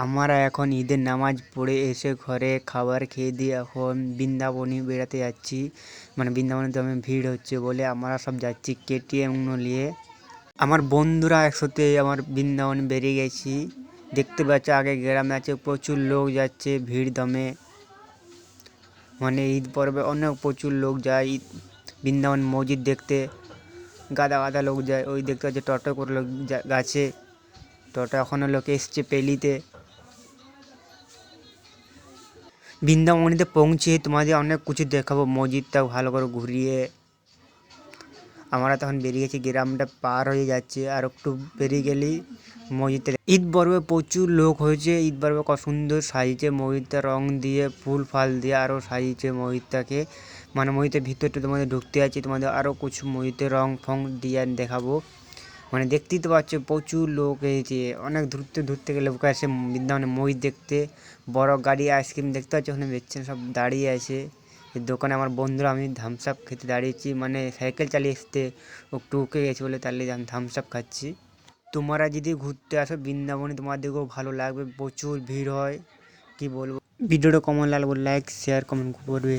আমরা এখন ঈদের নামাজ পড়ে এসে ঘরে খাবার খেয়ে দিয়ে এখন বৃন্দাবনে বেড়াতে যাচ্ছি। মানে বৃন্দাবনে তেমন ভিড় হচ্ছে বলে আমরা সব যাচ্ছি কেটিএম নিয়ে। আমার বন্ধুরা একসাথে আমার বৃন্দাবনে বেরিয়ে গেছি। দেখতে পাচ্ছি আগে গ্রামে আছে, প্রচুর লোক যাচ্ছে ভিড় দমে। মানে ঈদ পর্বে অনেক প্রচুর লোক যায় বৃন্দাবন মসজিদ দেখতে। গাদা গাদা লোক যায়, ওই দেখতে পাচ্ছে টোটো করে লোক গেছে। টোটো এখনও লোক এসছে পেলিতে। বৃন্দাবনীতে পৌঁছে তোমাদের অনেক কিছু দেখাবো, মসজিদটা ভালো করে ঘুরিয়ে। আমরা তখন বেরিয়ে গেছি, গ্রামটা পার হয়ে যাচ্ছে, আর একটু বেরিয়ে গেলেই মসজিদটা। ঈদ পর্বে প্রচুর লোক হয়েছে। ঈদ পর্বে কত সুন্দর সাজিয়েছে মসজিদটা, রং দিয়ে ফুল ফাল দিয়ে আরও সাজিয়েছে মসজিদটাকে। মানে মসজিদের ভিতরটা তোমাদের ঢুকতে যাচ্ছে, তোমাদের আরও কিছু মসজিদে রং ফং দিয়ে দেখাবো। মানে দেখতেই তো পাচ্ছ প্রচুর লোক এসেছে, অনেক দূর থেকে লোক আসে বৃন্দাবনে মসজিদ দেখতে। বড় গাড়ি আইসক্রিম দেখতে পাচ্ছ ওখানে বেচছে, সব দাঁড়িয়ে আছে এই দোকানে। আমার বন্ধুরা আমি থামস আপ খেতে দাঁড়িয়েছি, মানে সাইকেল চালিয়ে আসতে একটু উকে গেছে বলে তাহলে আমি থামস আপ খাচ্ছি। তোমরা যদি ঘুরতে আসো বৃন্দাবনে তোমাদেরকেও ভালো লাগবে, প্রচুর ভিড় হয়, কি বলবো। ভিডিওটা কেমন লাগলো লাইক শেয়ার কমেন্ট করবে।